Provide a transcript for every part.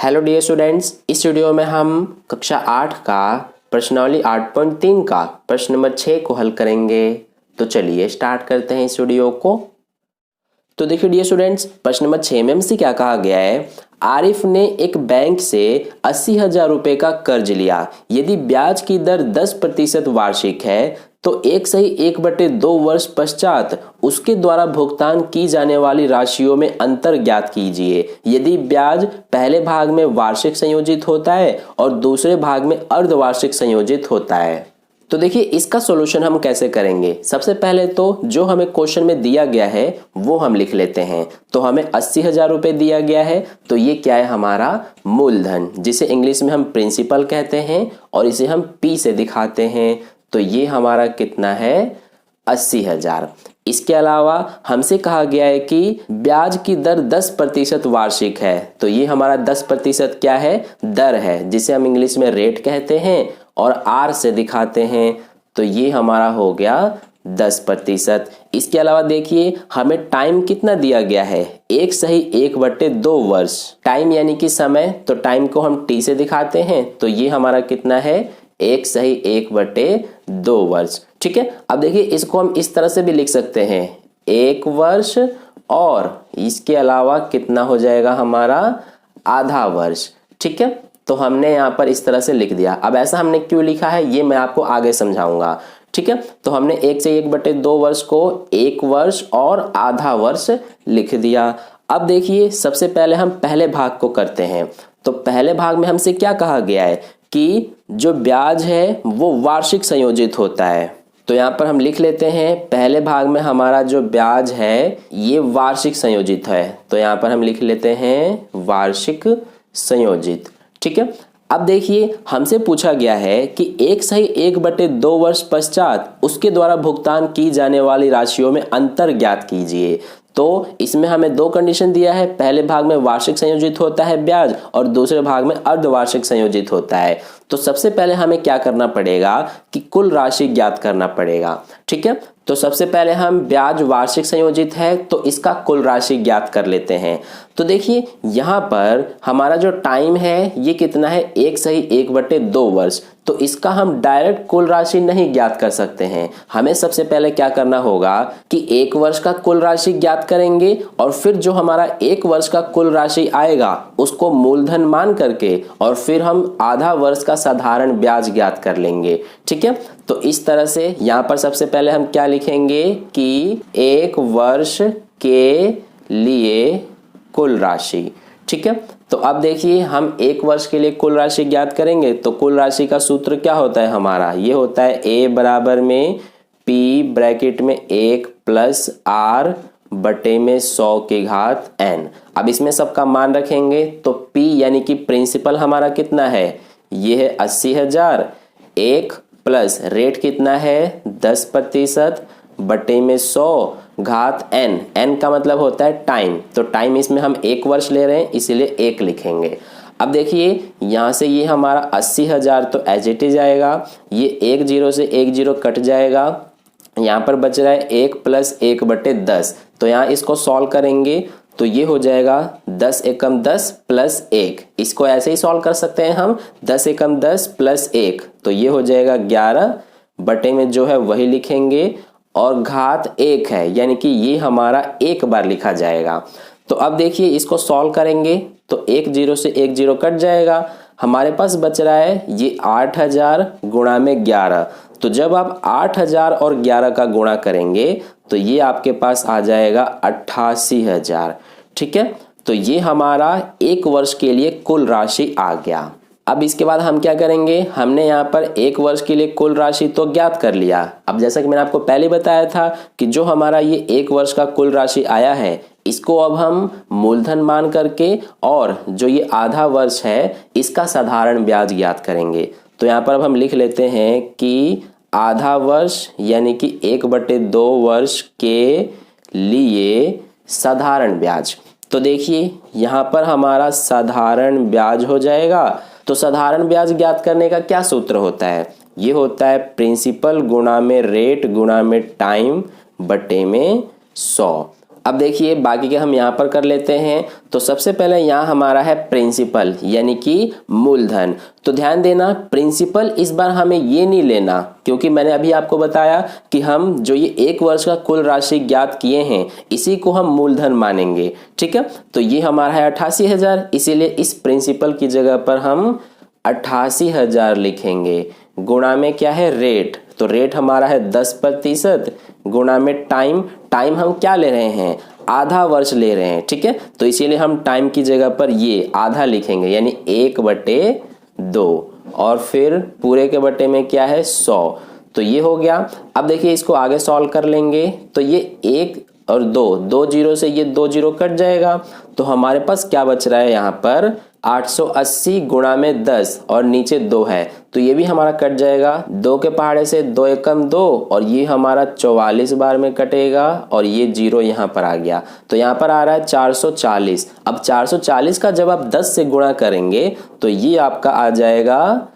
Hello dear students, इस video में हम कक्षा 8 का प्रश्नावली 8.3 का प्रश्न नंबर 6 को हल करेंगे। तो चलिए स्टार्ट करते हैं इस वीडियो को। तो देखिए डियर स्टूडेंट्स, प्रश्न नंबर 6 में हमसे क्या कहा गया है। आरिफ ने एक बैंक से 80,000 रुपए का कर्ज लिया। यदि ब्याज की दर 10% वार्षिक है तो 1/2 वर्ष पश्चात उसके द्वारा भुगतान की जाने वाली राशियों में अंतर ज्ञात कीजिए। यदि ब्याज पहले भाग में वार्षिक संयोजित होता है और दूसरे भाग में अर्धवार्षिक संयोजित होता है। तो देखिए इसका सॉल्यूशन हम कैसे करेंगे। सबसे पहले तो जो हमें क्वेश्चन में दिया गया है वो हम लिख लेते हैं। तो हमें 80,000 रुपए दिया गया है, तो ये क्या है, हमारा मूलधन, जिसे इंग्लिश में हम प्रिंसिपल कहते हैं और इसे हम P से दिखाते हैं। तो ये हमारा कितना है, 80,000। इसके अलावा हमसे कहा गया है कि ब्याज की दर 10% वार्षिक है। तो ये हमारा 10% क्या है, दर है, जिसे हम इंग्लिश में रेट कहते हैं और R से दिखाते हैं। तो ये हमारा हो गया 10%। इसके अलावा देखिए हमें टाइम कितना दिया गया है, 1/2 वर्ष। टाइम यानी कि समय, तो टाइम को हम T से दिखाते हैं। तो ये हमारा कितना है, 1/2 वर्ष। ठीक है, अब देखिए इसको हम इस तरह से भी लिख सकते हैं, 1 वर्ष और इसके अलावा कितना हो जाएगा हमारा, आधा वर्ष। ठीक है, तो हमने यहाँ पर इस तरह से लिख दिया। अब ऐसा हमने क्यों लिखा है ये मैं आपको आगे समझाऊंगा। ठीक है, तो हमने 1/2 वर्ष को 1 वर्ष और आधा वर्ष लिख दिया। अब देखिए सबसे पहले हम पहले भाग को करते हैं। तो पहले भाग में हमसे क्या कहा गया है कि जो ब्याज है वो वार्षिक संयोजित होता है। तो यहाँ पर हम लिख लेते हैं, पहले भाग में हमारा जो ब्याज है ये वार्षिक संयोजित है। तो यहाँ पर हम लिख लेते हैं वार्षिक संयोजित। ठीक है, अब देखिए हमसे पूछा गया है कि 1/2 वर्ष पश्चात उसके द्वारा भुगतान की जाने वाली राशियों में अंतर ज्ञात कीजिए। तो इसमें हमें 2 कंडीशन दिया है, पहले भाग में वार्षिक संयोजित होता है ब्याज और दूसरे भाग में अर्धवार्षिक संयोजित होता है। तो सबसे पहले हमें क्या करना पड़ेगा कि कुल राशि ज्ञात करना पड़ेगा। ठीक है, तो सबसे पहले हम ब्याज वार्षिक संयोजित है तो इसका कुल राशि ज्ञात कर लेते हैं। तो देखिए यहाँ पर हमारा जो टाइम है ये कितना है, 1/2 वर्ष। तो इसका हम डायरेक्ट कुल राशि नहीं ज्ञात कर सकते हैं। हमें सबसे पहले क्या करना होगा कि 1 वर्ष का कुल राशि ज्ञात करेंगे और फिर जो हमारा 1 वर्ष का कुल राशि आएगा उसको मूलधन मान करके और फिर हम आधा वर्ष का साधारण ब्याज ज्ञात कर लेंगे। ठीक है, तो इस तरह से यहाँ पर सबसे पहले हम क्या लिखेंगे कि 1 वर्ष के लिए कुल राशि। ठीक है, तो अब देखिए हम 1 वर्ष के लिए कुल राशि ज्ञात करेंगे। तो कुल राशि का सूत्र क्या होता है हमारा, ये होता है A बराबर में P ब्रैकेट में 1 + R बटे में 100 की घात n। अब इसमें सबका मान रखेंगे तो P यानी कि प्रिंसिपल हमारा कितना है, ये है 80,000। 1 प्लस रेट कितना है 10% बटे में 100 घात n। n का मतलब होता है टाइम, तो टाइम इसमें हम 1 वर्ष ले रहे हैं इसीलिए 1 लिखेंगे। अब देखिए यहाँ से ये हमारा 80,000 तो एज इट इज आएगा, ये 1 0 से 1 0 कट जाएगा। यहाँ पर बच रहा है 1 + 1/10। तो यहाँ इसको सॉल्व करेंगे तो ये हो जाएगा 10 एकम 10 + 1। इसको ऐसे ही सॉल्व कर सकते हैं हम, 10 एकम 10 + 1। तो ये हो जाएगा 11 बटे में जो है वही लिखेंगे और घात 1 है, यानी कि ये हमारा 1 बार लिखा जाएगा। तो अब देखिए इसको सॉल्व करेंगे तो 1 0 से 1 0 कट जाएगा। हमारे पास बच रहा है ये 8,000 गुणा में 11। तो जब आप 8,000 और 11 का गुणा करेंगे तो ये आपके पास आ जाएगा 88,000। ठीक है, तो ये हमारा 1 वर्ष के लिए कुल राशि आ गया। अब इसके बाद हम क्या करेंगे, हमने यहाँ पर 1 वर्ष के लिए कुल राशि तो ज्ञात कर लिया। अब जैसा कि मैंने आपको पहले बताया था कि जो हमारा ये 1 वर्ष का कुल राशि आया है इसको अब हम मूलधन मान करके और जो ये आधा वर्ष है इसका साधारण ब्याज ज्ञात करेंगे। तो यहाँ पर अब हम लिख लेते हैं कि आधा वर्ष यानी कि 1/2 वर्ष के लिए साधारण ब्याज। तो देखिए यहाँ पर हमारा साधारण ब्याज हो जाएगा। तो साधारण ब्याज ज्ञात करने का क्या सूत्र होता है, ये होता है प्रिंसिपल गुणा में रेट गुणा में टाइम बटे में 100। अब देखिए बाकी के हम यहाँ पर कर लेते हैं। तो सबसे पहले यहाँ हमारा है प्रिंसिपल यानी कि मूलधन। तो ध्यान देना प्रिंसिपल इस बार हमें ये नहीं लेना, क्योंकि मैंने अभी आपको बताया कि हम जो ये एक वर्ष का कुल राशि ज्ञात किए हैं इसी को हम मूलधन मानेंगे। ठीक है, तो ये हमारा है 88,000, इसीलिए इस प्रिंसिपल की जगह पर हम 88,000 लिखेंगे। गुणा में क्या है रेट, तो रेट हमारा है 10% गुणा में टाइम। टाइम हम क्या ले रहे हैं, आधा वर्ष ले रहे हैं। ठीक है, तो इसीलिए हम टाइम की जगह पर ये आधा लिखेंगे यानी 1/2 और फिर पूरे के बटे में क्या है 100। तो ये हो गया। अब देखिए इसको आगे सॉल्व कर लेंगे तो ये 1 और 2 जीरो से ये 2 जीरो कट जाएगा। तो हमारे पास क्या बच रहा है यहाँ पर 880 गुणा में 10 और नीचे 2 है तो ये भी हमारा कट जाएगा। 2 के पहाड़े से 2 एकम 2 और ये हमारा 44 बार में कटेगा और ये जीरो यहाँ पर आ गया। तो यहाँ पर आ रहा है 440। अब 440 का जब आप 10 से गुणा करेंगे तो ये आपका आ जाएगा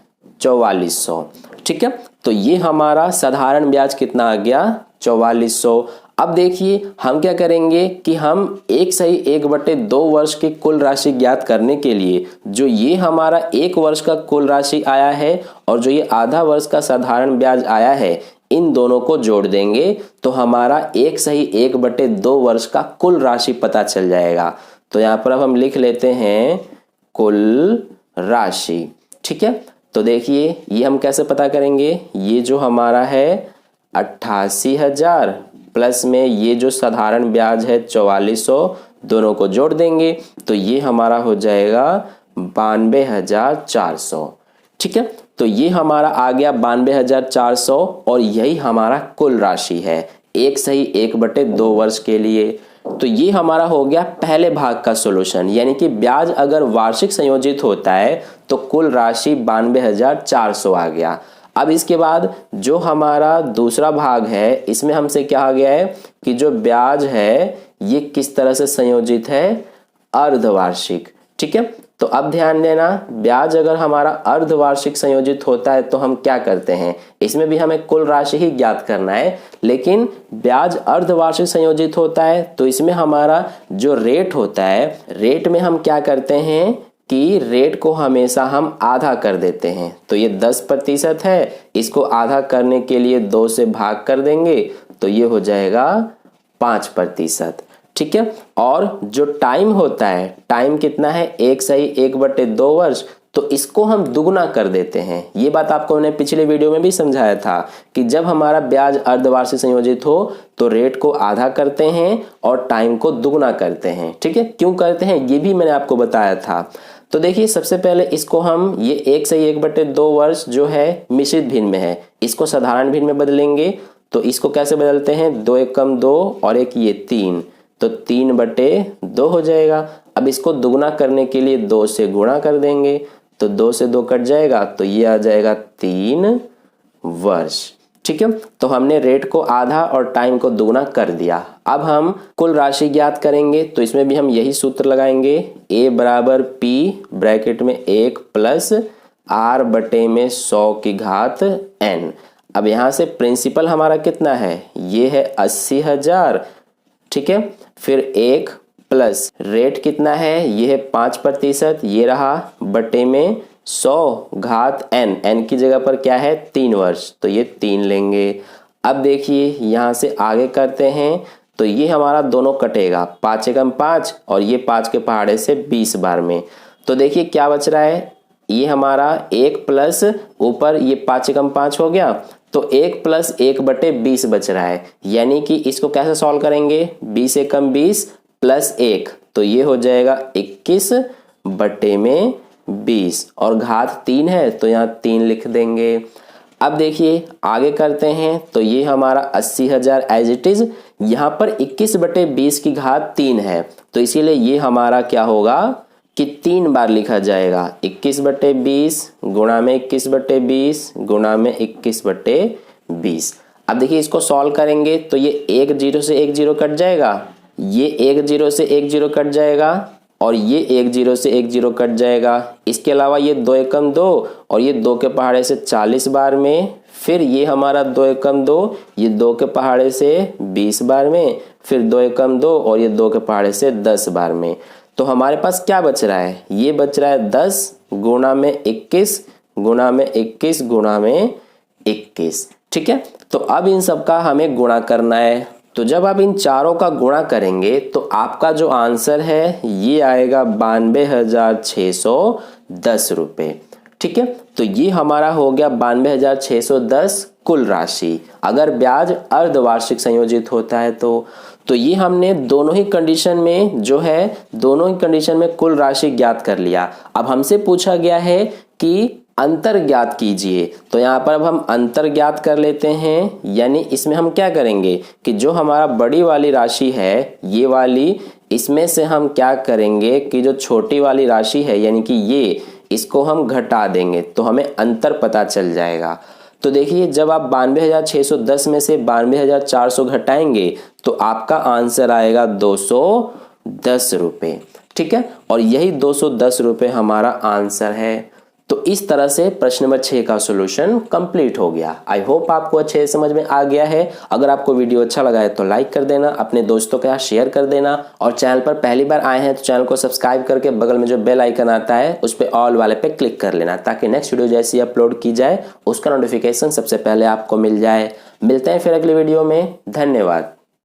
4400। ठीक है, तो ये हमारा साधारण ब्याज कितना आ गया 4400। अब देखिए हम क्या करेंगे कि हम 1/2 वर्ष की कुल राशि ज्ञात करने के लिए जो ये हमारा 1 वर्ष का कुल राशि आया है और जो ये आधा वर्ष का साधारण ब्याज आया है इन दोनों को जोड़ देंगे तो हमारा 1/2 वर्ष का कुल राशि पता चल जाएगा। तो यहाँ पर अब हम लिख लेते हैं कुल राशि। ठीक है, तो देखिए ये हम कैसे पता करेंगे, ये जो हमारा है 88,000 प्लस में ये जो साधारण ब्याज है 4400 दोनों को जोड़ देंगे तो ये हमारा हो जाएगा 92,400। ठीक है, तो ये हमारा आ गया 92,400 और यही हमारा कुल राशि है 1/2 वर्ष के लिए। तो ये हमारा हो गया पहले भाग का सॉल्यूशन, यानी कि ब्याज अगर वार्षिक संयोजित होता है तो कुल राशि 92,400 आ गया। अब इसके बाद जो हमारा दूसरा भाग है इसमें हमसे कहा गया है कि जो ब्याज है ये किस तरह से संयोजित है, अर्धवार्षिक। ठीक है, तो अब ध्यान देना ब्याज अगर हमारा अर्धवार्षिक संयोजित होता है तो हम क्या करते हैं, इसमें भी हमें कुल राशि ही ज्ञात करना है, लेकिन ब्याज अर्धवार्षिक संयोजित होता है तो इसमें हमारा जो रेट होता है रेट में हम क्या करते हैं कि रेट को हमेशा हम आधा कर देते हैं। तो ये 10% है, इसको आधा करने के लिए 2 से भाग कर देंगे तो ये हो जाएगा 5%। ठीक है, और जो टाइम होता है टाइम कितना है 1/2 वर्ष, तो इसको हम दुगुना कर देते हैं। ये बात आपको मैंने पिछले वीडियो में भी समझाया था कि जब हमारा ब्याज अर्धवार्षिक संयोजित हो तो रेट को आधा करते हैं और टाइम को दुगुना करते हैं। ठीक है, क्यों करते हैं ये भी मैंने आपको बताया था। तो देखिए सबसे पहले इसको हम ये 1/2 वर्ष जो है मिश्रित भिन्न में है इसको साधारण भिन्न में बदलेंगे। तो इसको कैसे बदलते हैं, 2 एकम 2 और एक ये 3, तो 3/2 हो जाएगा। अब इसको दुगुना करने के लिए 2 से गुणा कर देंगे तो 2 से 2 कट जाएगा तो ये आ जाएगा 3 वर्ष। ठीक है, तो हमने रेट को आधा और टाइम को दुगुना कर दिया। अब हम कुल राशि ज्ञात करेंगे तो इसमें भी हम यही सूत्र लगाएंगे, A बराबर P ब्रैकेट में 1 प्लस R/100n। अब यहाँ से प्रिंसिपल हमारा कितना है, ये है 80,000। ठीक है, फिर 1 प्लस रेट कितना है, ये है 5%, ये रहा बटे में 100 n की जगह पर क्या है 3 वर्ष, तो ये 3 लेंगे। अब देखिए यहाँ से आगे करते हैं तो ये हमारा दोनों कटेगा, 5 एकम 5 और ये 5 के पहाड़े से 20 बार में। तो देखिए क्या बच रहा है, ये हमारा 1 प्लस ऊपर ये 5 एकम 5 हो गया तो 1 प्लस 1/20 बच रहा है। यानी कि इसको कैसे सॉल्व करेंगे, 20 एकम 20 प्लस 1 तो ये हो जाएगा 21/20 और घात 3 है तो यहाँ 3 लिख देंगे। अब देखिए आगे करते हैं तो ये हमारा 80,000 एज इट इज, यहाँ पर 21/20 की घात 3 है तो इसीलिए ये हमारा क्या होगा कि 3 बार लिखा जाएगा, 21/20 गुणा में 21/20 गुणा में 21/20। अब देखिए इसको सॉल्व करेंगे तो ये 1 0 से 1 0 कट जाएगा, ये 1 0 से 1 0 कट जाएगा और ये 1 0 से 1 0 कट जाएगा। इसके अलावा ये 2 एकम 2 और ये 2 के पहाड़े से 40 बार में, फिर ये हमारा 2 एकम 2 ये 2 के पहाड़े से 20 बार में, फिर 2 एकम 2 और ये 2 के पहाड़े से 10 बार में। तो हमारे पास क्या बच रहा है, ये बच रहा है 10 गुणा में 21 गुणा में 21 गुणा में 21। ठीक है, तो अब इन सब का हमें गुणा करना है। तो जब आप इन चारों का गुणा करेंगे तो आपका जो आंसर है ये आएगा 92,610 रुपये। ठीक है, तो ये हमारा हो गया 92,610 कुल राशि। अगर ब्याज अर्धवार्षिक संयोजित होता है तो ये हमने दोनों ही कंडीशन में जो है, दोनों ही कंडीशन में कुल राशि ज्ञात कर लिया। अब हमसे पूछा गया है कि अंतर ज्ञात कीजिए, तो यहाँ पर अब हम अंतर ज्ञात कर लेते हैं। यानी इसमें हम क्या करेंगे कि जो हमारा बड़ी वाली राशि है ये वाली, इसमें से हम क्या करेंगे कि जो छोटी वाली राशि है यानी कि ये, इसको हम घटा देंगे तो हमें अंतर पता चल जाएगा। तो देखिए जब आप 92,610 में से 92,400 घटाएंगे तो आपका आंसर आएगा 210 रुपये। ठीक है, और यही 210 रुपये हमारा आंसर है। तो इस तरह से प्रश्न नंबर 6 का सॉल्यूशन कंप्लीट हो गया। आई होप आपको अच्छे से समझ में आ गया है। अगर आपको वीडियो अच्छा लगा है तो लाइक कर देना, अपने दोस्तों के साथ शेयर कर देना, और चैनल पर पहली बार आए हैं तो चैनल को सब्सक्राइब करके बगल में जो बेल आइकन आता है उस पर ऑल वाले पे क्लिक कर लेना, ताकि नेक्स्ट वीडियो जैसी अपलोड की जाए उसका नोटिफिकेशन सबसे पहले आपको मिल जाए। मिलते हैं फिर अगली वीडियो में। धन्यवाद।